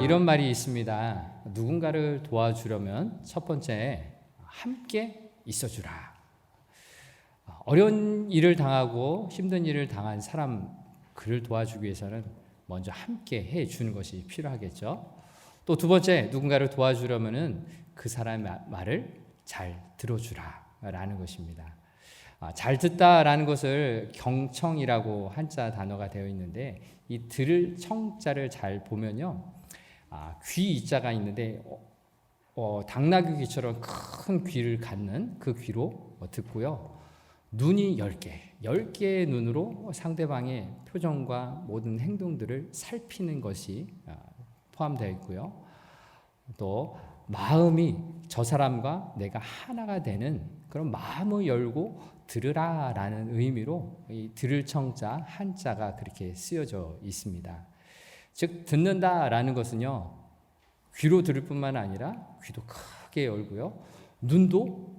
이런 말이 있습니다. 누군가를 도와주려면 첫 번째, 함께 있어주라. 어려운 일을 당하고 힘든 일을 당한 사람, 그를 도와주기 위해서는 먼저 함께 해주는 것이 필요하겠죠. 또 두 번째, 누군가를 도와주려면 그 사람의 말을 잘 들어주라 라는 것입니다. 잘 듣다라는 것을 경청이라고 한자 단어가 되어 있는데, 이 들을 청자를 잘 보면요, 귀 이자가 있는데 당나귀 귀처럼 큰 귀를 갖는 그 귀로 듣고요, 눈이 10개의 눈으로 상대방의 표정과 모든 행동들을 살피는 것이 포함되어 있고요, 또 마음이 저 사람과 내가 하나가 되는 그런 마음을 열고 들으라라는 의미로 이 들을 청자 한자가 그렇게 쓰여져 있습니다. 즉, 듣는다라는 것은요, 귀로 들을 뿐만 아니라 귀도 크게 열고요, 눈도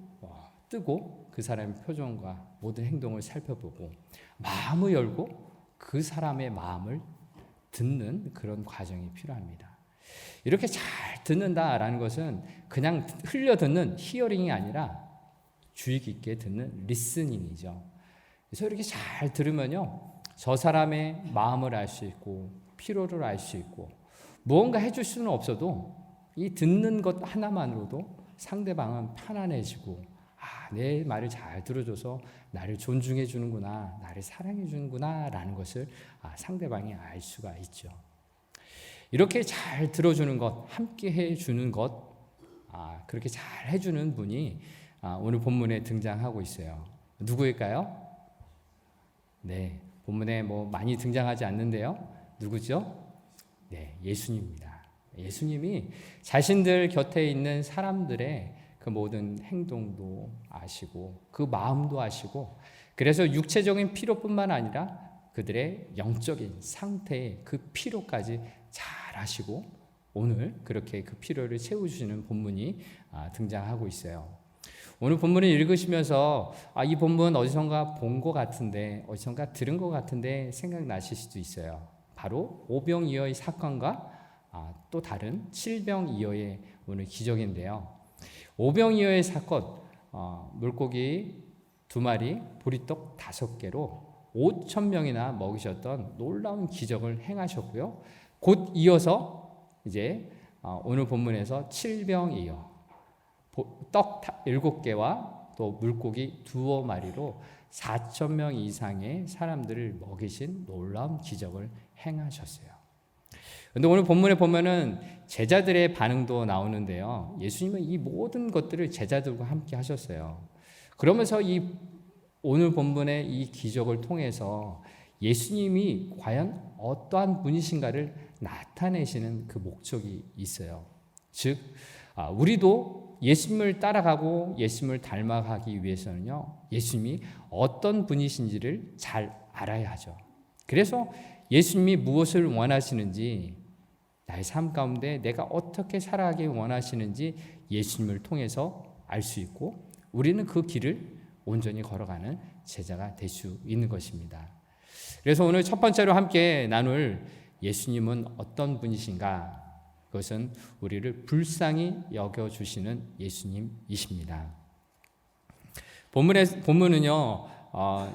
뜨고 그 사람의 표정과 모든 행동을 살펴보고 마음을 열고 그 사람의 마음을 듣는 그런 과정이 필요합니다. 이렇게 잘 듣는다라는 것은 그냥 흘려 듣는 히어링이 아니라 주의 깊게 듣는 리스닝이죠. 그래서 이렇게 잘 들으면요, 저 사람의 마음을 알 수 있고 필요를 알 수 있고 무언가 해줄 수는 없어도 이 듣는 것 하나만으로도 상대방은 편안해지고, 내 말을 잘 들어줘서 나를 존중해 주는구나, 나를 사랑해 주는구나 라는 것을 상대방이 알 수가 있죠. 이렇게 잘 들어주는 것, 함께 해주는 것, 그렇게 잘 해주는 분이 오늘 본문에 등장하고 있어요. 누구일까요? 네, 본문에 많이 등장하지 않는데요. 누구죠? 네, 예수님입니다. 예수님이 자신들 곁에 있는 사람들의 그 모든 행동도 아시고 그 마음도 아시고, 그래서 육체적인 필요뿐만 아니라 그들의 영적인 상태의 그 필요까지 잘 아시고 오늘 그렇게 그 필요를 채워주시는 본문이 등장하고 있어요. 오늘 본문을 읽으시면서 이 본문 어디선가 본 것 같은데, 어디선가 들은 것 같은데 생각나실 수도 있어요. 바로 오병이어의 사건과 또 다른 칠병이어의 오늘 기적인데요. 오병이어의 사건, 물고기 2마리, 보리떡 5개로 5,000명이나 먹이셨던 놀라운 기적을 행하셨고요. 곧 이어서 이제 오늘 본문에서 칠병이어, 떡 7개와 또 물고기 2마리로 4,000명 이상의 사람들을 먹이신 놀라운 기적을 행하셨어요. 그런데 오늘 본문에 보면은 제자들의 반응도 나오는데요. 예수님은 이 모든 것들을 제자들과 함께 하셨어요. 그러면서 이 오늘 본문의 이 기적을 통해서 예수님이 과연 어떠한 분이신가를 나타내시는 그 목적이 있어요. 즉, 우리도 예수님을 따라가고 예수님을 닮아가기 위해서는요, 예수님이 어떤 분이신지를 잘 알아야 하죠. 그래서 예수님이 무엇을 원하시는지, 나의 삶 가운데 내가 어떻게 살아가길 원하시는지 예수님을 통해서 알 수 있고, 우리는 그 길을 온전히 걸어가는 제자가 될 수 있는 것입니다. 그래서 오늘 첫 번째로 함께 나눌 예수님은 어떤 분이신가? 그것은 우리를 불쌍히 여겨주시는 예수님이십니다. 본문은요,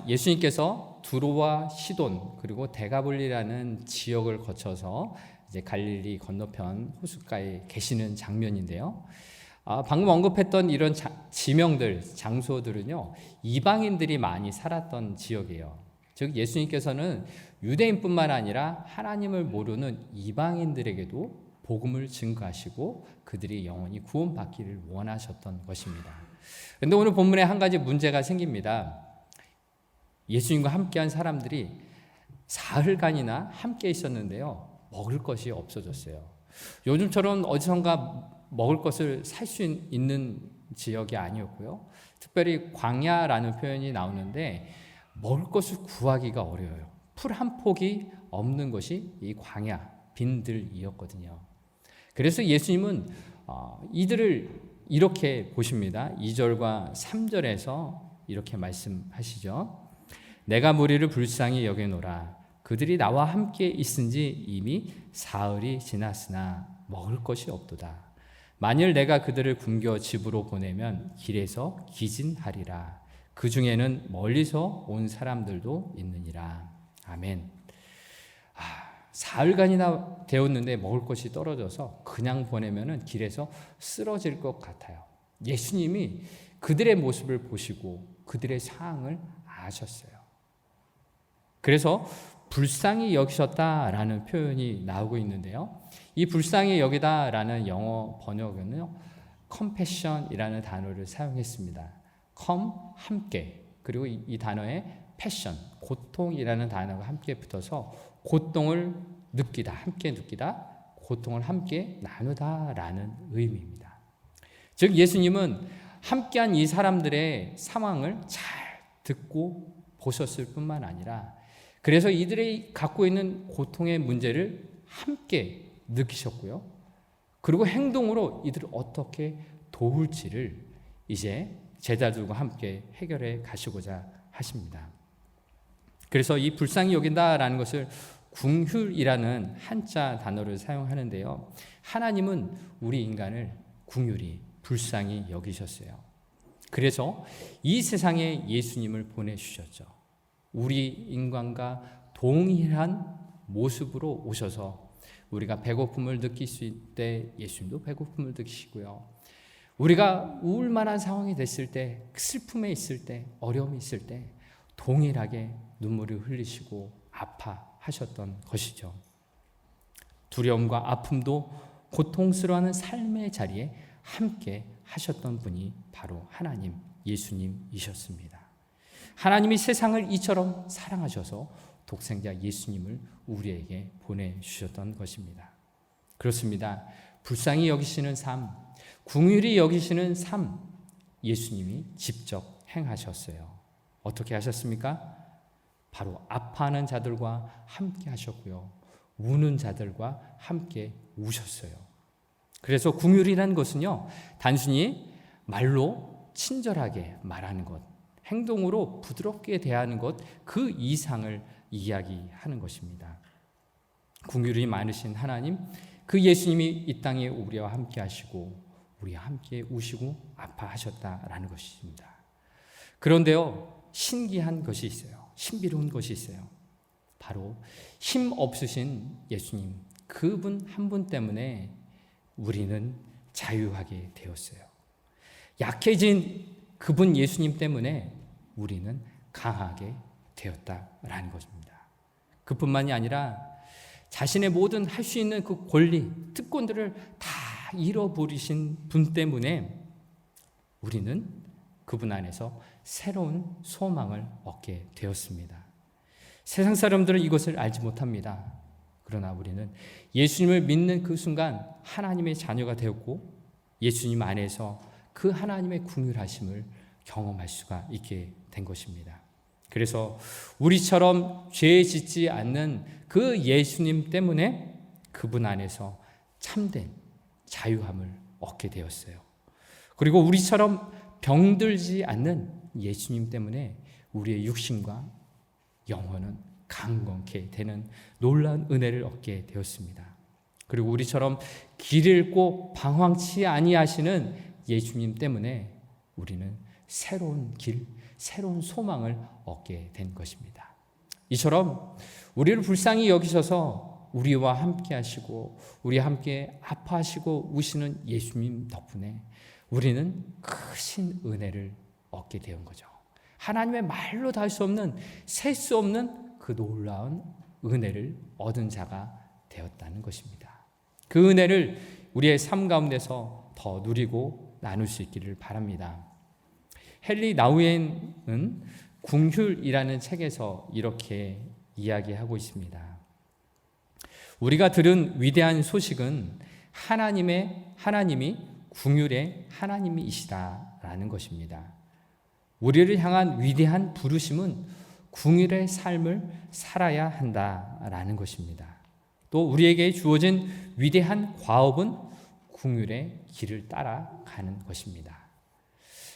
예수님께서 두로와 시돈 그리고 데가볼리라는 지역을 거쳐서 이제 갈릴리 건너편 호숫가에 계시는 장면인데요. 방금 언급했던 이런 지명들, 장소들은요, 이방인들이 많이 살았던 지역이에요. 즉, 예수님께서는 유대인뿐만 아니라 하나님을 모르는 이방인들에게도 복음을 증거하시고 그들이 영원히 구원받기를 원하셨던 것입니다. 그런데 오늘 본문에 한 가지 문제가 생깁니다. 예수님과 함께한 사람들이 사흘간이나 함께 있었는데요, 먹을 것이 없어졌어요. 요즘처럼 어디선가 먹을 것을 살 수 있는 지역이 아니었고요. 특별히 광야라는 표현이 나오는데 먹을 것을 구하기가 어려워요. 풀 한 폭이 없는 것이 이 광야, 빈들이었거든요. 그래서 예수님은 이들을 이렇게 보십니다. 2절과 3절에서 이렇게 말씀하시죠. 내가 무리를 불쌍히 여겨노라. 그들이 나와 함께 있은지 이미 사흘이 지났으나 먹을 것이 없도다. 만일 내가 그들을 굶겨 집으로 보내면 길에서 기진하리라. 그 중에는 멀리서 온 사람들도 있느니라. 아멘. 사흘간이나 되었는데 먹을 것이 떨어져서 그냥 보내면은 길에서 쓰러질 것 같아요. 예수님이 그들의 모습을 보시고 그들의 상황을 아셨어요. 그래서 불쌍히 여기셨다라는 표현이 나오고 있는데요. 이 불쌍히 여기다라는 영어 번역은요, compassion이라는 단어를 사용했습니다. come 함께, 그리고 이 단어에 passion, 고통이라는 단어가 함께 붙어서 고통을 느끼다, 함께 느끼다, 고통을 함께 나누다라는 의미입니다. 즉 예수님은 함께한 이 사람들의 상황을 잘 듣고 보셨을 뿐만 아니라 그래서 이들이 갖고 있는 고통의 문제를 함께 느끼셨고요. 그리고 행동으로 이들을 어떻게 도울지를 이제 제자들과 함께 해결해 가시고자 하십니다. 그래서 이 불쌍히 여긴다라는 것을 궁휼이라는 한자 단어를 사용하는데요. 하나님은 우리 인간을 궁휼히 불쌍히 여기셨어요. 그래서 이 세상에 예수님을 보내주셨죠. 우리 인간과 동일한 모습으로 오셔서 우리가 배고픔을 느낄 수 있을 때 예수님도 배고픔을 느끼시고요. 우리가 우울만한 상황이 됐을 때, 슬픔에 있을 때, 어려움이 있을 때 동일하게 눈물을 흘리시고 아파하셨던 것이죠. 두려움과 아픔도 고통스러워하는 삶의 자리에 함께 하셨던 분이 바로 하나님, 예수님이셨습니다. 하나님이 세상을 이처럼 사랑하셔서 독생자 예수님을 우리에게 보내주셨던 것입니다. 그렇습니다. 불쌍히 여기시는 삶, 궁휼히 여기시는 삶, 예수님이 직접 행하셨어요. 어떻게 하셨습니까? 바로 아파하는 자들과 함께 하셨고요. 우는 자들과 함께 우셨어요. 그래서 궁휼이라는 것은요, 단순히 말로 친절하게 말하는 것, 행동으로 부드럽게 대하는 것, 그 이상을 이야기하는 것입니다. 궁휼이 많으신 하나님, 그 예수님이 이 땅에 우리와 함께 하시고 우리와 함께 우시고 아파하셨다라는 것입니다. 그런데요, 신기한 것이 있어요. 신비로운 것이 있어요. 바로 힘 없으신 예수님, 그분 한 분 때문에 우리는 자유하게 되었어요. 약해진 그분 예수님 때문에 우리는 강하게 되었다라는 것입니다. 그뿐만이 아니라 자신의 모든 할 수 있는 그 권리, 특권들을 다 잃어버리신 분 때문에 우리는 그분 안에서 새로운 소망을 얻게 되었습니다. 세상 사람들은 이것을 알지 못합니다. 그러나 우리는 예수님을 믿는 그 순간 하나님의 자녀가 되었고 예수님 안에서 그 하나님의 궁휼하심을 경험할 수가 있게 된 것입니다. 그래서 우리처럼 죄 짓지 않는 그 예수님 때문에 그분 안에서 참된 자유함을 얻게 되었어요. 그리고 우리처럼 병들지 않는 예수님 때문에 우리의 육신과 영혼은 강건케 되는 놀라운 은혜를 얻게 되었습니다. 그리고 우리처럼 길 잃고 방황치 아니하시는 예수님 때문에 우리는 새로운 길, 새로운 소망을 얻게 된 것입니다. 이처럼 우리를 불쌍히 여기셔서 우리와 함께 하시고 우리와 함께 아파하시고 우시는 예수님 덕분에 우리는 크신 은혜를 얻게 된 거죠. 하나님의 말로 다 할 수 없는, 셀 수 없는 그 놀라운 은혜를 얻은 자가 되었다는 것입니다. 그 은혜를 우리의 삶 가운데서 더 누리고 나눌 수 있기를 바랍니다. 헨리 나우엔은 궁휼이라는 책에서 이렇게 이야기하고 있습니다. 우리가 들은 위대한 소식은 하나님이 궁휼의 하나님이시다라는 것입니다. 우리를 향한 위대한 부르심은 궁휼의 삶을 살아야 한다라는 것입니다. 또 우리에게 주어진 위대한 과업은 궁휼의 길을 따라가는 것입니다.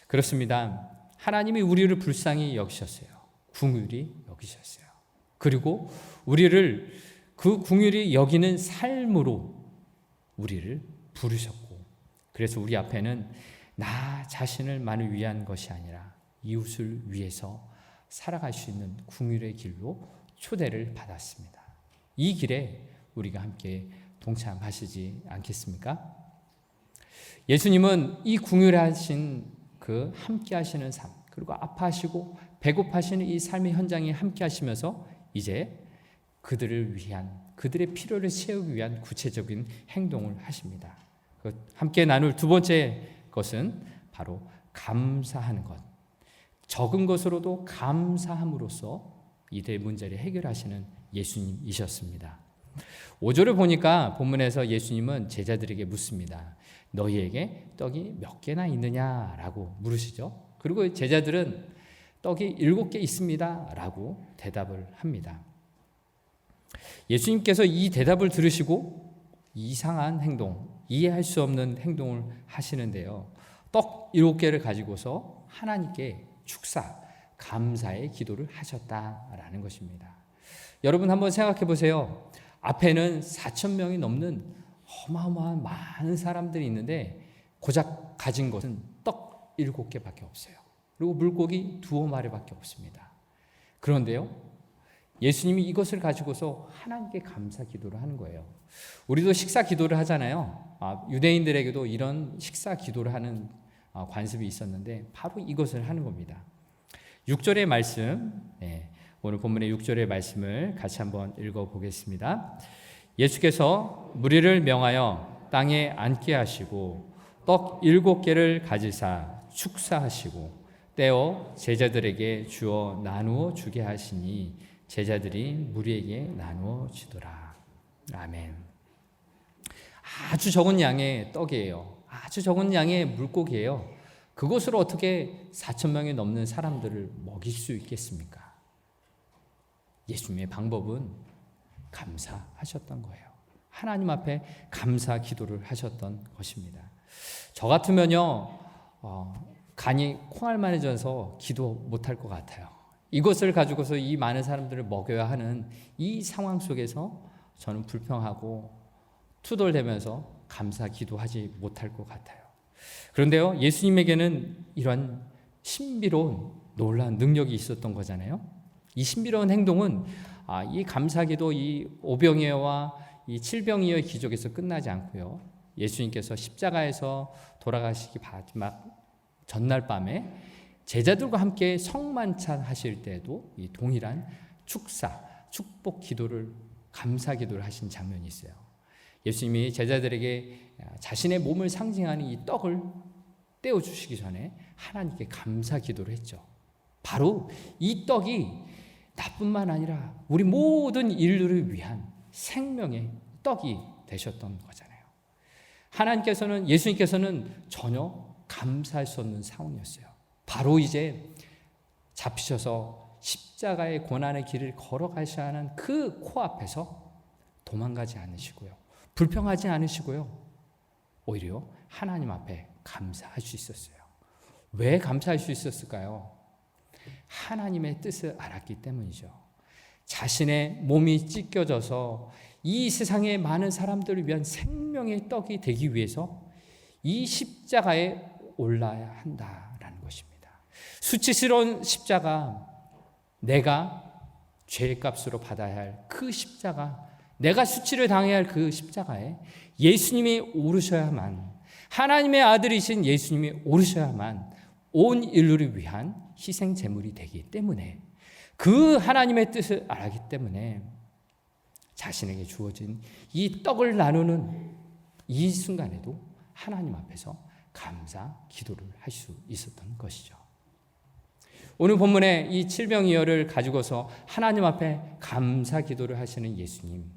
그렇습니다. 하나님이 우리를 불쌍히 여기셨어요. 궁휼히 여기셨어요. 그리고 우리를 그 궁휼히 여기는 삶으로 우리를 부르셨고, 그래서 우리 앞에는 나 자신을만을 위한 것이 아니라 이웃을 위해서 살아갈 수 있는 긍휼의 길로 초대를 받았습니다. 이 길에 우리가 함께 동참하시지 않겠습니까? 예수님은 이 긍휼하신 그 함께 하시는 삶, 그리고 아파하시고 배고파시는 이 삶의 현장에 함께 하시면서 이제 그들을 위한, 그들의 필요를 채우기 위한 구체적인 행동을 하십니다. 함께 나눌 두 번째 것은 바로 감사하는 것. 적은 것으로도 감사함으로써 이들의 문제를 해결하시는 예수님이셨습니다. 5절을 보니까 본문에서 예수님은 제자들에게 묻습니다. 너희에게 떡이 몇 개나 있느냐라고 물으시죠. 그리고 제자들은 떡이 7개 있습니다 라고 대답을 합니다. 예수님께서 이 대답을 들으시고 이상한 행동, 이해할 수 없는 행동을 하시는데요. 떡 7개를 가지고서 하나님께 축사, 감사의 기도를 하셨다라는 것입니다. 여러분 한번 생각해 보세요. 앞에는 4,000명이 넘는 어마어마한 많은 사람들이 있는데 고작 가진 것은 떡 7개밖에 없어요. 그리고 물고기 2마리밖에 없습니다. 그런데요, 예수님이 이것을 가지고서 하나님께 감사 기도를 하는 거예요. 우리도 식사 기도를 하잖아요. 유대인들에게도 이런 식사 기도를 하는 관습이 있었는데 바로 이것을 하는 겁니다. 6절의 말씀, 오늘 본문의 6절의 말씀을 같이 한번 읽어보겠습니다. 예수께서 무리를 명하여 땅에 앉게 하시고 떡 7개를 가지사 축사하시고 떼어 제자들에게 주어 나누어 주게 하시니 제자들이 무리에게 나누어 주더라. 아멘. 아주 적은 양의 떡이에요. 아주 적은 양의 물고기예요. 그것으로 어떻게 4,000명이 넘는 사람들을 먹일 수 있겠습니까? 예수님의 방법은 감사하셨던 거예요. 하나님 앞에 감사 기도를 하셨던 것입니다. 저 같으면요, 간이 콩알만해져서 기도 못할 것 같아요. 이것을 가지고서 이 많은 사람들을 먹여야 하는 이 상황 속에서 저는 불평하고 투덜대면서 감사 기도하지 못할 것 같아요. 그런데요, 예수님에게는 이런 신비로운 놀라운 능력이 있었던 거잖아요. 이 신비로운 행동은 이 감사기도 이 오병이어와 이 칠병이어의 기적에서 끝나지 않고요. 예수님께서 십자가에서 돌아가시기 마지막 전날 밤에 제자들과 함께 성만찬 하실 때도 이 동일한 축사, 축복 기도를, 감사 기도를 하신 장면이 있어요. 예수님이 제자들에게 자신의 몸을 상징하는 이 떡을 떼어주시기 전에 하나님께 감사 기도를 했죠. 바로 이 떡이 나뿐만 아니라 우리 모든 인류를 위한 생명의 떡이 되셨던 거잖아요. 하나님께서는, 예수님께서는 전혀 감사할 수 없는 상황이었어요. 바로 이제 잡히셔서 십자가의 고난의 길을 걸어가셔야 하는 그 코앞에서 도망가지 않으시고요, 불평하지 않으시고요, 오히려 하나님 앞에 감사할 수 있었어요. 왜 감사할 수 있었을까요? 하나님의 뜻을 알았기 때문이죠. 자신의 몸이 찢겨져서 이 세상의 많은 사람들을 위한 생명의 떡이 되기 위해서 이 십자가에 올라야 한다라는 것입니다. 수치스러운 십자가, 내가 죄값으로 받아야 할 그 십자가, 내가 수치를 당해야 할 그 십자가에 예수님이 오르셔야만, 하나님의 아들이신 예수님이 오르셔야만 온 인류를 위한 희생 제물이 되기 때문에, 그 하나님의 뜻을 알기 때문에 자신에게 주어진 이 떡을 나누는 이 순간에도 하나님 앞에서 감사 기도를 할 수 있었던 것이죠. 오늘 본문에 이 칠병이어를 가지고서 하나님 앞에 감사 기도를 하시는 예수님,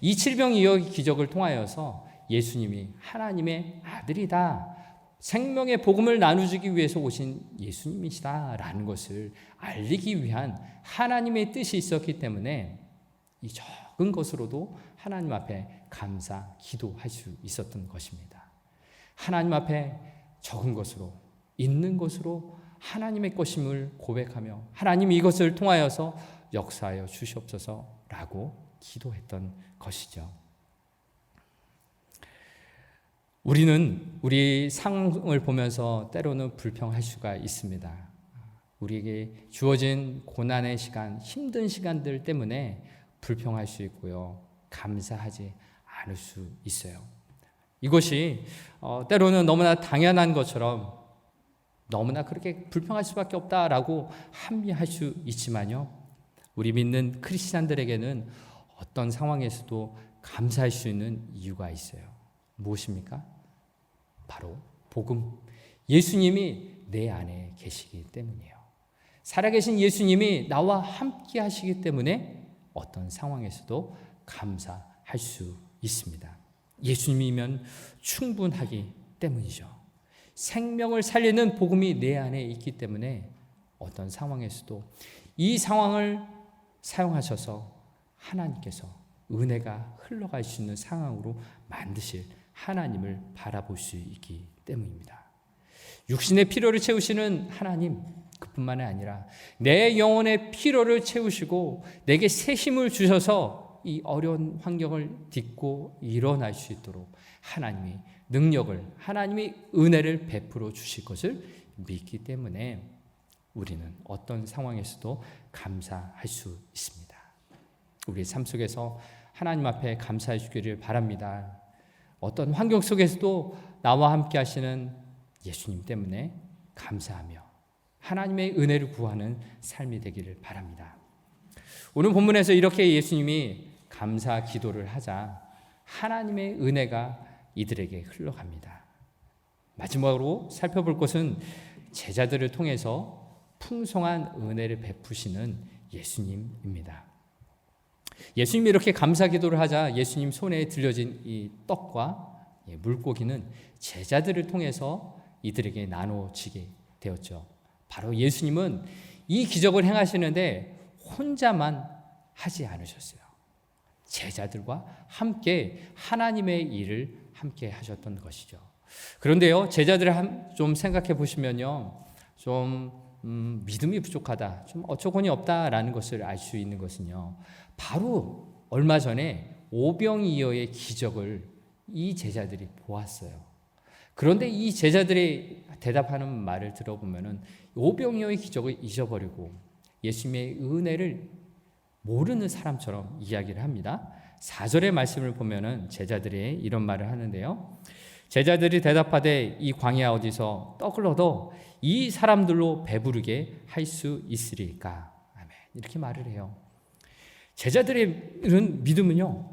이 칠병이어 기적을 통하여서 예수님이 하나님의 아들이다, 생명의 복음을 나누기 위해서 오신 예수님이시다라는 것을 알리기 위한 하나님의 뜻이 있었기 때문에 이 적은 것으로도 하나님 앞에 감사 기도할 수 있었던 것입니다. 하나님 앞에 적은 것으로, 있는 것으로 하나님의 것임을 고백하며 하나님 이것을 통하여서 역사하여 주시옵소서라고 기도했던 것이죠. 우리는 우리 상황을 보면서 때로는 불평할 수가 있습니다. 우리에게 주어진 고난의 시간, 힘든 시간들 때문에 불평할 수 있고요. 감사하지 않을 수 있어요. 이것이 때로는 너무나 당연한 것처럼 너무나 그렇게 불평할 수밖에 없다라고 합리할 수 있지만요. 우리 믿는 크리스찬들에게는 어떤 상황에서도 감사할 수 있는 이유가 있어요. 무엇입니까? 바로 복음. 예수님이 내 안에 계시기 때문이에요. 살아계신 예수님이 나와 함께 하시기 때문에 어떤 상황에서도 감사할 수 있습니다. 예수님이면 충분하기 때문이죠. 생명을 살리는 복음이 내 안에 있기 때문에 어떤 상황에서도 이 상황을 사용하셔서 하나님께서 은혜가 흘러갈 수 있는 상황으로 만드실 하나님을 바라볼 수 있기 때문입니다. 육신의 필요를 채우시는 하나님, 그뿐만이 아니라 내 영혼의 필요를 채우시고 내게 새 힘을 주셔서 이 어려운 환경을 딛고 일어날 수 있도록 하나님이 능력을, 하나님이 은혜를 베풀어 주실 것을 믿기 때문에 우리는 어떤 상황에서도 감사할 수 있습니다. 우리의 삶 속에서 하나님 앞에 감사해 주기를 바랍니다. 어떤 환경 속에서도 나와 함께 하시는 예수님 때문에 감사하며 하나님의 은혜를 구하는 삶이 되기를 바랍니다. 오늘 본문에서 이렇게 예수님이 감사 기도를 하자 하나님의 은혜가 이들에게 흘러갑니다. 마지막으로 살펴볼 것은 제자들을 통해서 풍성한 은혜를 베푸시는 예수님입니다. 예수님이 이렇게 감사 기도를 하자 예수님 손에 들려진 이 떡과 물고기는 제자들을 통해서 이들에게 나눠지게 되었죠. 바로 예수님은 이 기적을 행하시는데 혼자만 하지 않으셨어요. 제자들과 함께 하나님의 일을 함께 하셨던 것이죠. 그런데요, 제자들을 좀 생각해 보시면요, 좀 믿음이 부족하다, 좀 어처구니 없다라는 것을 알 수 있는 것은요, 바로 얼마 전에 오병이어의 기적을 이 제자들이 보았어요. 그런데 이 제자들이 대답하는 말을 들어보면은 오병이어의 기적을 잊어버리고 예수님의 은혜를 모르는 사람처럼 이야기를 합니다. 4절의 말씀을 보면은 제자들이 이런 말을 하는데요. 제자들이 대답하되 이 광야 어디서 떡을 얻어 이 사람들로 배부르게 할 수 있으리까? 아멘. 이렇게 말을 해요. 제자들의 믿음은요,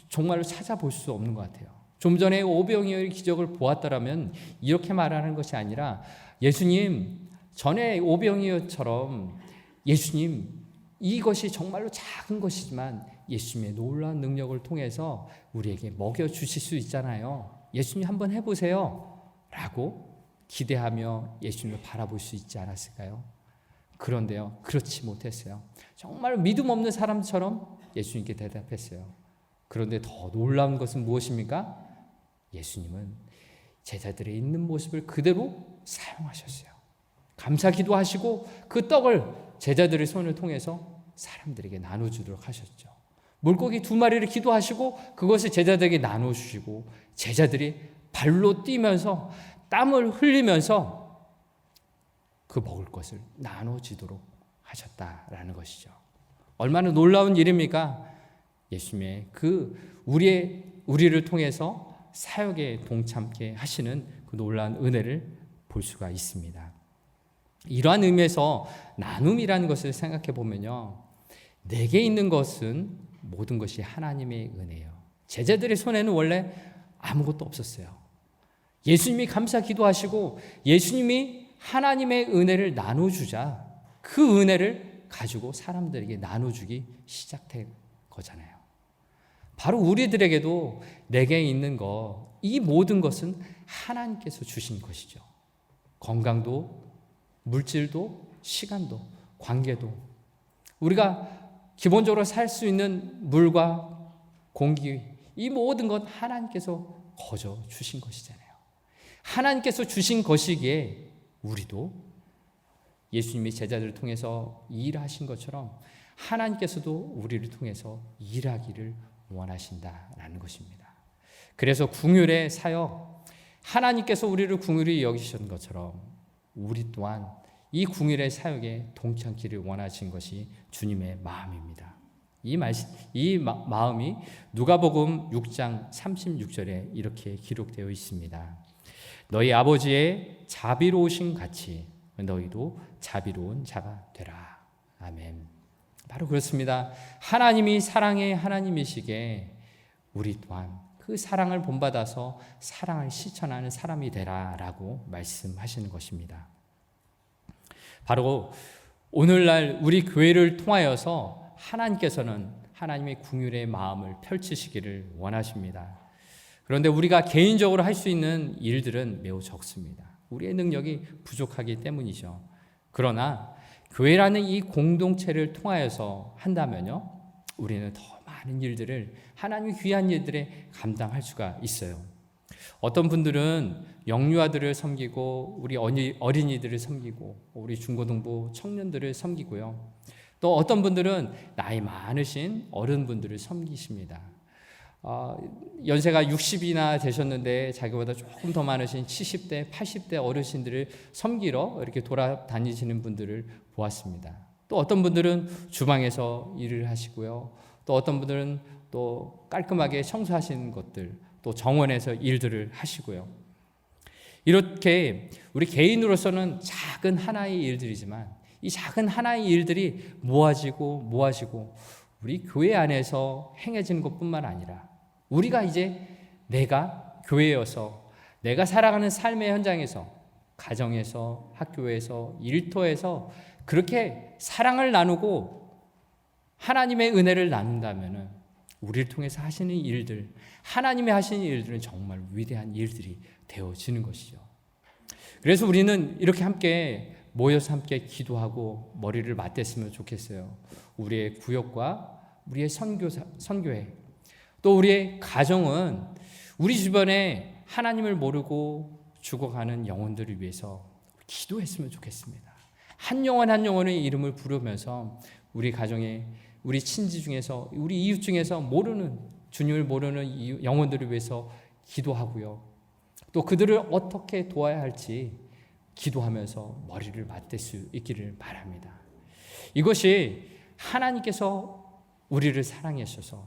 정말로 찾아볼 수 없는 것 같아요. 좀 전에 오병이어의 기적을 보았더라면 이렇게 말하는 것이 아니라 예수님, 전에 오병이어처럼 예수님, 이것이 정말로 작은 것이지만 예수님의 놀라운 능력을 통해서 우리에게 먹여주실 수 있잖아요. 예수님 한번 해보세요 라고 기대하며 예수님을 바라볼 수 있지 않았을까요? 그런데요, 그렇지 못했어요. 정말 믿음 없는 사람처럼 예수님께 대답했어요. 그런데 더 놀라운 것은 무엇입니까? 예수님은 제자들의 있는 모습을 그대로 사용하셨어요. 감사 기도하시고 그 떡을 제자들의 손을 통해서 사람들에게 나눠주도록 하셨죠. 물고기 2마리를 기도하시고 그것을 제자들에게 나눠주시고 제자들이 발로 뛰면서 땀을 흘리면서 그 먹을 것을 나눠주도록 하셨다라는 것이죠. 얼마나 놀라운 일입니까? 예수님의 그 우리를 통해서 사역에 동참케 하시는 그 놀라운 은혜를 볼 수가 있습니다. 이러한 의미에서 나눔이라는 것을 생각해 보면요, 내게 있는 것은 모든 것이 하나님의 은혜예요. 제자들의 손에는 원래 아무것도 없었어요. 예수님이 감사 기도하시고 예수님이 하나님의 은혜를 나눠주자 그 은혜를 가지고 사람들에게 나눠주기 시작된 거잖아요. 바로 우리들에게도 내게 있는 것, 이 모든 것은 하나님께서 주신 것이죠. 건강도, 물질도, 시간도, 관계도, 우리가 기본적으로 살 수 있는 물과 공기, 이 모든 것 하나님께서 거저 주신 것이잖아요. 하나님께서 주신 것이기에 우리도 예수님이 제자들을 통해서 일하신 것처럼 하나님께서도 우리를 통해서 일하기를 원하신다라는 것입니다. 그래서 궁율의 사역, 하나님께서 우리를 궁율히 여기신 것처럼 우리 또한 이 궁율의 사역에 동참기를 원하신 것이 주님의 마음입니다. 이 마음이 누가복음 6장 36절에 이렇게 기록되어 있습니다. 너희 아버지의 자비로우신 같이 너희도 자비로운 자가 되라. 아멘. 바로 그렇습니다. 하나님이 사랑의 하나님이시기에 우리 또한 그 사랑을 본받아서 사랑을 실천하는 사람이 되라라고 말씀하시는 것입니다. 바로 오늘날 우리 교회를 통하여서 하나님께서는 하나님의 긍휼의 마음을 펼치시기를 원하십니다. 그런데 우리가 개인적으로 할 수 있는 일들은 매우 적습니다. 우리의 능력이 부족하기 때문이죠. 그러나 교회라는 이 공동체를 통하여서 한다면요, 우리는 더 많은 일들을 하나님의 귀한 일들에 감당할 수가 있어요. 어떤 분들은 영유아들을 섬기고 우리 어린이들을 섬기고 우리 중고등부 청년들을 섬기고요. 또 어떤 분들은 나이 많으신 어른분들을 섬기십니다. 연세가 60이나 되셨는데 자기보다 조금 더 많으신 70대, 80대 어르신들을 섬기러 이렇게 돌아다니시는 분들을 보았습니다. 또 어떤 분들은 주방에서 일을 하시고요. 또 어떤 분들은 또 깔끔하게 청소하시는 것들, 또 정원에서 일들을 하시고요. 이렇게 우리 개인으로서는 작은 하나의 일들이지만 이 작은 하나의 일들이 모아지고 우리 교회 안에서 행해지는 것뿐만 아니라 우리가 이제 내가 교회여서 내가 살아가는 삶의 현장에서 가정에서 학교에서 일터에서 그렇게 사랑을 나누고 하나님의 은혜를 나눈다면 우리를 통해서 하시는 일들, 하나님이 하시는 일들은 정말 위대한 일들이 되어지는 것이죠. 그래서 우리는 이렇게 함께 모여서 함께 기도하고 머리를 맞댔으면 좋겠어요. 우리의 구역과 우리의 선교회, 또 우리의 가정은 우리 주변에 하나님을 모르고 죽어가는 영혼들을 위해서 기도했으면 좋겠습니다. 한 영혼 한 영혼의 이름을 부르면서 우리 가정에 우리 친지 중에서 우리 이웃 중에서 모르는 주님을 모르는 영혼들을 위해서 기도하고요. 또 그들을 어떻게 도와야 할지 기도하면서 머리를 맞댈 수 있기를 바랍니다. 이것이 하나님께서 우리를 사랑해 주셔서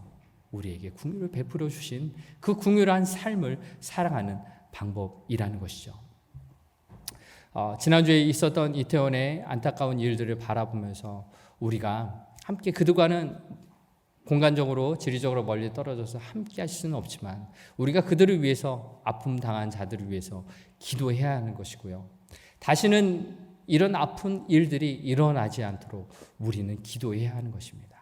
우리에게 긍휼을 베풀어 주신 그 긍휼한 삶을 살아가는 방법이라는 것이죠. 지난주에 있었던 이태원의 안타까운 일들을 바라보면서 우리가 함께 그들과는 공간적으로 지리적으로 멀리 떨어져서 함께 할 수는 없지만 우리가 그들을 위해서 아픔 당한 자들을 위해서 기도해야 하는 것이고요. 다시는 이런 아픈 일들이 일어나지 않도록 우리는 기도해야 하는 것입니다.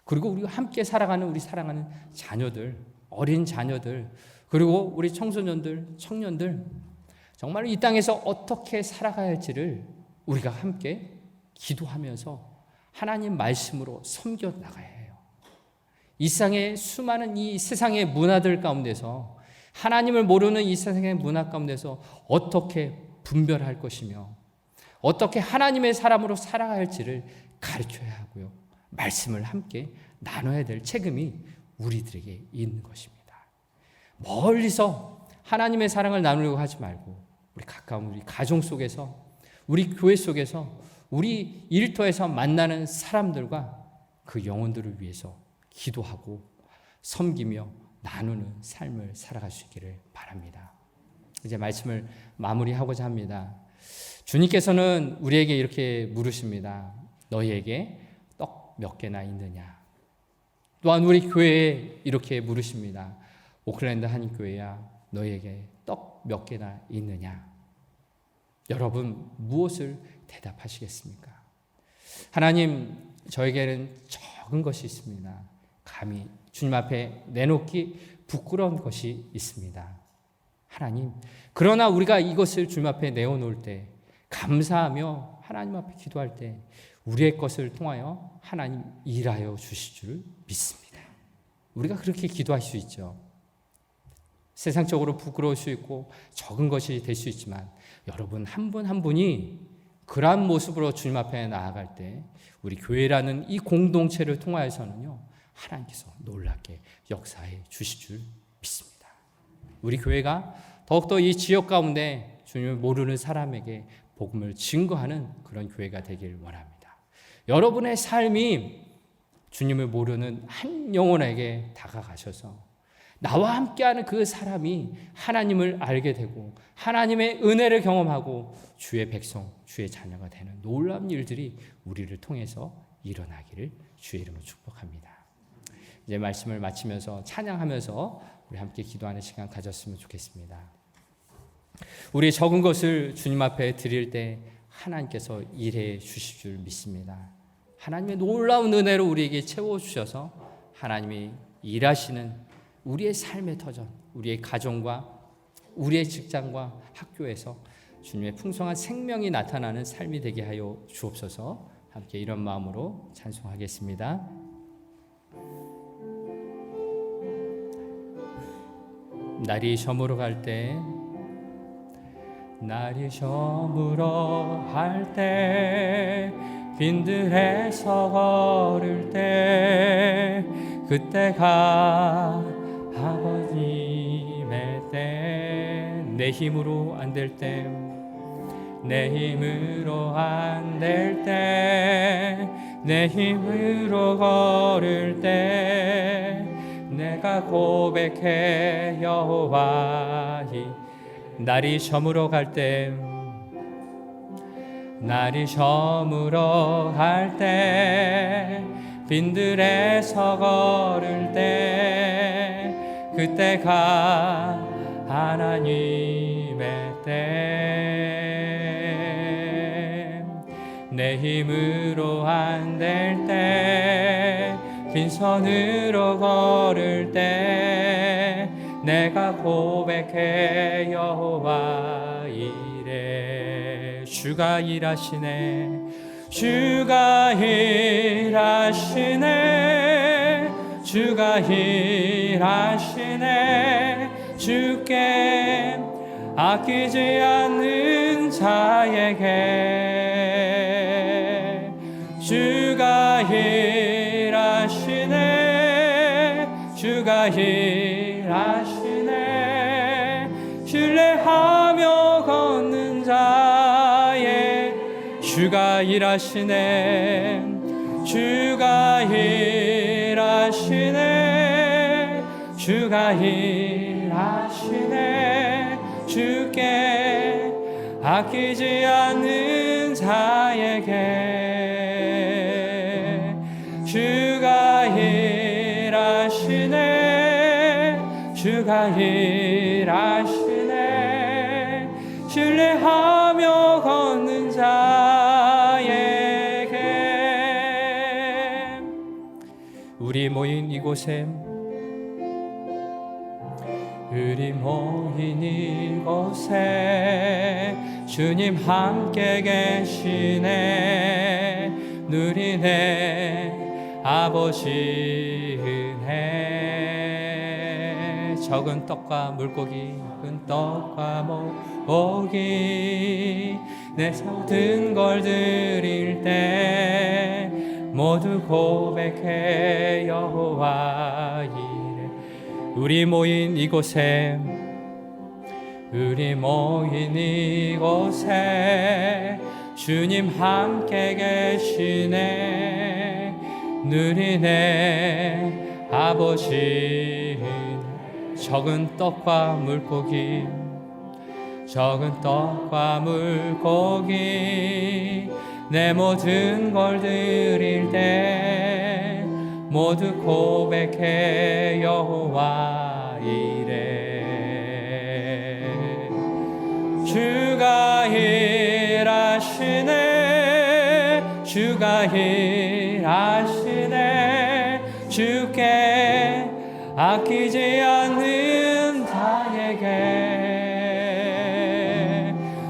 그리고 우리가 함께 살아가는 우리 사랑하는 자녀들, 어린 자녀들, 그리고 우리 청소년들, 청년들 정말 이 땅에서 어떻게 살아가야 할지를 우리가 함께 기도하면서 하나님 말씀으로 섬겨 나가야 해요. 이 수많은 이 세상의 문화들 가운데서 하나님을 모르는 이 세상의 문화 가운데서 어떻게 분별할 것이며 어떻게 하나님의 사람으로 살아가야 할지를 가르쳐야 하고요. 말씀을 함께 나눠야 될 책임이 우리들에게 있는 것입니다. 멀리서 하나님의 사랑을 나누려고 하지 말고 우리 가까운 우리 가정 속에서 우리 교회 속에서 우리 일터에서 만나는 사람들과 그 영혼들을 위해서 기도하고 섬기며 나누는 삶을 살아갈 수 있기를 바랍니다. 이제 말씀을 마무리하고자 합니다. 주님께서는 우리에게 이렇게 물으십니다. 너희에게 떡 몇 개나 있느냐? 또한 우리 교회에 이렇게 물으십니다. 오클랜드 한인교회야, 너희에게 떡 몇 개나 있느냐? 여러분 무엇을 대답하시겠습니까? 하나님, 저에게는 적은 것이 있습니다. 감히 주님 앞에 내놓기 부끄러운 것이 있습니다. 하나님, 그러나 우리가 이것을 주님 앞에 내어놓을 때 감사하며 하나님 앞에 기도할 때 우리의 것을 통하여 하나님 일하여 주실 줄 믿습니다. 우리가 그렇게 기도할 수 있죠. 세상적으로 부끄러울 수 있고 적은 것이 될 수 있지만 여러분 한 분 한 분이 그러한 모습으로 주님 앞에 나아갈 때 우리 교회라는 이 공동체를 통하여서는요 하나님께서 놀랍게 역사해 주실 줄 믿습니다. 우리 교회가 더욱더 이 지역 가운데 주님을 모르는 사람에게 복음을 증거하는 그런 교회가 되길 원합니다. 여러분의 삶이 주님을 모르는 한 영혼에게 다가가셔서 나와 함께하는 그 사람이 하나님을 알게 되고 하나님의 은혜를 경험하고 주의 백성, 주의 자녀가 되는 놀라운 일들이 우리를 통해서 일어나기를 주의 이름으로 축복합니다. 이제 말씀을 마치면서 찬양하면서 우리 함께 기도하는 시간 가졌으면 좋겠습니다. 우리 적은 것을 주님 앞에 드릴 때 하나님께서 일해 주실 줄 믿습니다. 하나님의 놀라운 은혜로 우리에게 채워주셔서 하나님이 일하시는 우리의 삶의 터전, 우리의 가정과 우리의 직장과 학교에서 주님의 풍성한 생명이 나타나는 삶이 되게 하여 주옵소서. 함께 이런 마음으로 찬송하겠습니다. 날이 저물어 갈 때, 날이 저물어 갈 때, 빈들에서 걸을 때, 그때가 아버님의 때, 내 힘으로 안 될 때, 내 힘으로 안 될 때, 내 힘으로 걸을 때, 내가 고백해 여호와이. 날이 저물어 갈 때, 날이 저물어 갈 때, 빈들에서 걸을 때, 그때가 하나님의 때. 내 힘으로 안 될 때, 빈손으로 걸을 때, 내가 고백해 여호와 이래. 주가 일하시네, 주가 일하시네, 주가 일하시네. 주께 아끼지 않는 자에게 주가 일하시네, 주가 일하시네. 신뢰하며 걷는 자의 주가 일하시네, 주가 일하시네, 주가 일하시네. 주께 아끼지 않는 자에게 주가 일하시네, 주가 일하시네. 신뢰하며 걷는 자에게. 우리 모인 이곳에, 우리 모인 이곳에 주님 함께 계시네. 누리네 아버지 은혜. 적은 떡과 물고기, 큰 떡과 물고기, 내 모든 걸 드릴 때 모두 고백해 여호와 이래. 우리 모인 이곳에, 우리 모인 이곳에 주님 함께 계시네. 누리네 아버지. 적은 떡과 물고기, 적은 떡과 물고기, 내 모든 걸 드릴 때 모두 고백해 여호와 이래. 주가 일하시네, 주가 일하시네. 주께 아끼지 않는 자에게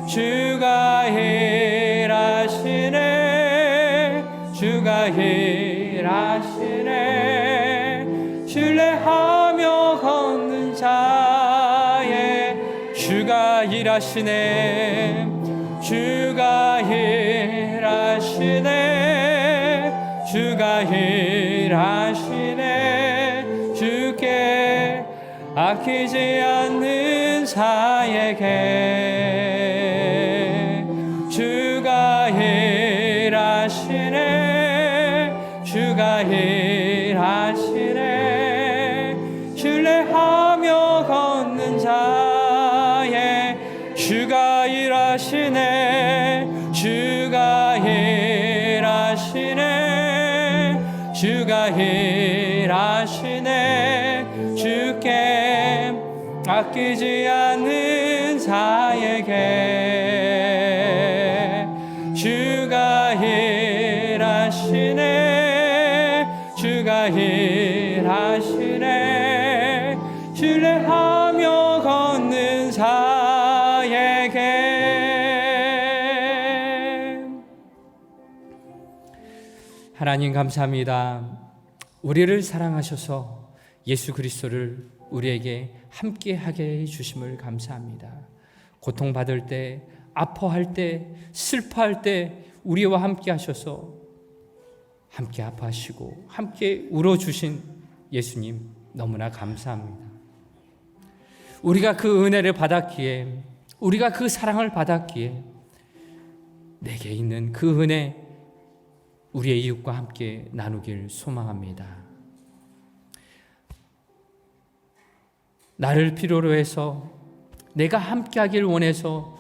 주가 일하시네, 주가 일하시네. 신뢰하며 걷는 자의 주가 일하시네, 주가 일하시네, 주가 일하시네. 주께 아끼지 않는 자에게 주가 일하시네. 주가 일하시네. 신뢰하며 걷는 자의 주가 일하시네. 주가 일하시네. 주가 일하시네. 주께 아끼지 않는 자에게 주가 일하시네. 주가 일하시네. 신뢰하며 걷는 자에게. 하나님 감사합니다. 우리를 사랑하셔서 예수 그리스도를 우리에게 함께하게 해주심을 감사합니다. 고통받을 때, 아파할 때, 슬퍼할 때 우리와 함께 하셔서 함께 아파하시고 함께 울어주신 예수님 너무나 감사합니다. 우리가 그 은혜를 받았기에, 우리가 그 사랑을 받았기에 내게 있는 그 은혜 우리의 이웃과 함께 나누길 소망합니다. 나를 필요로 해서 내가 함께하길 원해서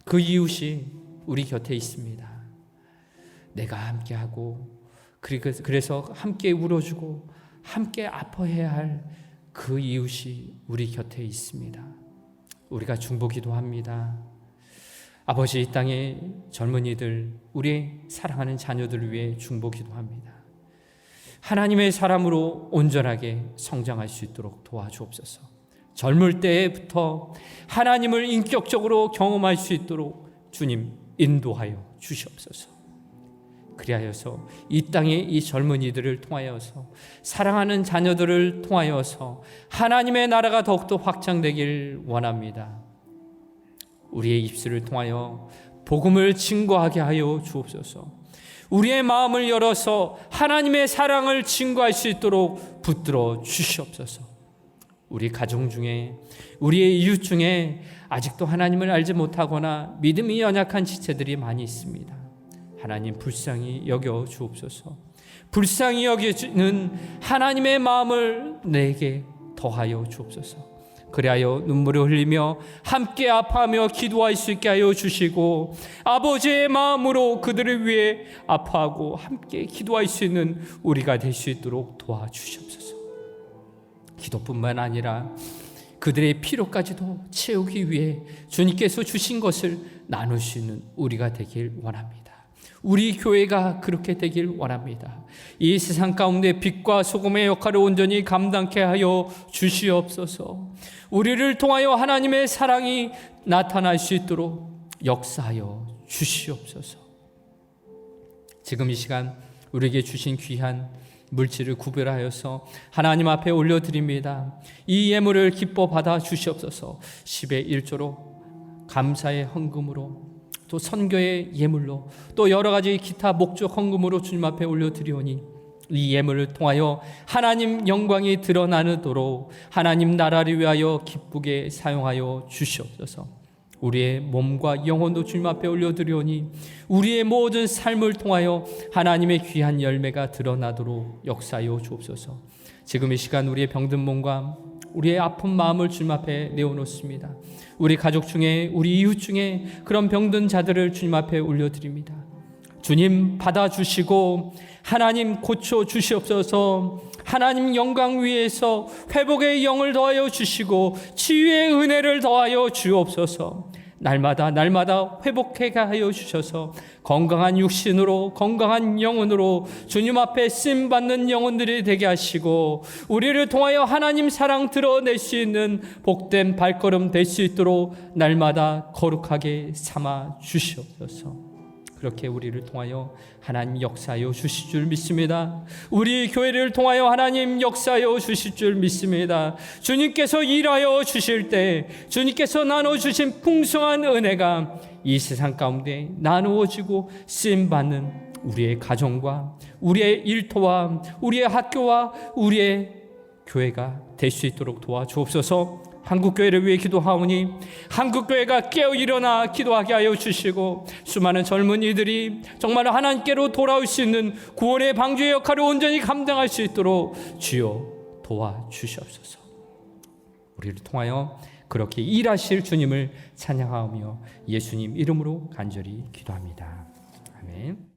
그 이웃이 우리 곁에 있습니다. 내가 함께하고 그래서 함께 울어주고 함께 아파해야 할 그 이웃이 우리 곁에 있습니다. 우리가 중보기도 합니다. 아버지, 이 땅의 젊은이들, 우리 사랑하는 자녀들을 위해 중보기도 합니다. 하나님의 사람으로 온전하게 성장할 수 있도록 도와주옵소서. 젊을 때부터 하나님을 인격적으로 경험할 수 있도록 주님 인도하여 주시옵소서. 그리하여서 이 땅의 이 젊은이들을 통하여서, 사랑하는 자녀들을 통하여서 하나님의 나라가 더욱더 확장되길 원합니다. 우리의 입술을 통하여 복음을 증거하게 하여 주옵소서. 우리의 마음을 열어서 하나님의 사랑을 증거할 수 있도록 붙들어 주시옵소서. 우리 가정 중에, 우리의 이웃 중에 아직도 하나님을 알지 못하거나 믿음이 연약한 지체들이 많이 있습니다. 하나님 불쌍히 여겨 주옵소서. 불쌍히 여기는 하나님의 마음을 내게 더하여 주옵소서. 그리하여 눈물을 흘리며 함께 아파하며 기도할 수 있게 하여 주시고, 아버지의 마음으로 그들을 위해 아파하고 함께 기도할 수 있는 우리가 될 수 있도록 도와주시옵소서. 기도뿐만 아니라 그들의 필요까지도 채우기 위해 주님께서 주신 것을 나눌 수 있는 우리가 되길 원합니다. 우리 교회가 그렇게 되길 원합니다. 이 세상 가운데 빛과 소금의 역할을 온전히 감당케 하여 주시옵소서. 우리를 통하여 하나님의 사랑이 나타날 수 있도록 역사하여 주시옵소서. 지금 이 시간 우리에게 주신 귀한 물질을 구별하여서 하나님 앞에 올려드립니다. 이 예물을 기뻐 받아 주시옵소서. 10의 1조로, 감사의 헌금으로, 또 선교의 예물로, 또 여러 가지 기타 목적 헌금으로 주님 앞에 올려드리오니 이 예물을 통하여 하나님 영광이 드러나도록 하나님 나라를 위하여 기쁘게 사용하여 주시옵소서. 우리의 몸과 영혼도 주님 앞에 올려드리오니 우리의 모든 삶을 통하여 하나님의 귀한 열매가 드러나도록 역사하여 주옵소서. 지금 이 시간 우리의 병든 몸과 우리의 아픈 마음을 주님 앞에 내어놓습니다. 우리 가족 중에, 우리 이웃 중에 그런 병든 자들을 주님 앞에 올려드립니다. 주님 받아주시고 하나님 고쳐주시옵소서. 하나님 영광 위에서 회복의 영을 더하여 주시고 치유의 은혜를 더하여 주옵소서. 날마다 회복하게 하여 주셔서 건강한 육신으로, 건강한 영혼으로 주님 앞에 쓰임받는 영혼들이 되게 하시고 우리를 통하여 하나님 사랑 드러낼 수 있는 복된 발걸음 될 수 있도록 날마다 거룩하게 삼아 주시옵소서. 그렇게 우리를 통하여 하나님 역사하여 주실 줄 믿습니다. 우리 교회를 통하여 하나님 역사하여 주실 줄 믿습니다. 주님께서 일하여 주실 때 주님께서 나눠주신 풍성한 은혜가 이 세상 가운데 나누어지고 쓰임받는 우리의 가정과 우리의 일터와 우리의 학교와 우리의 교회가 될 수 있도록 도와주옵소서. 한국교회를 위해 기도하오니 한국교회가 깨어 일어나 기도하게 하여 주시고 수많은 젊은이들이 정말 하나님께로 돌아올 수 있는 구원의 방주의 역할을 온전히 감당할 수 있도록 주여 도와주시옵소서. 우리를 통하여 그렇게 일하실 주님을 찬양하며 예수님 이름으로 간절히 기도합니다. 아멘.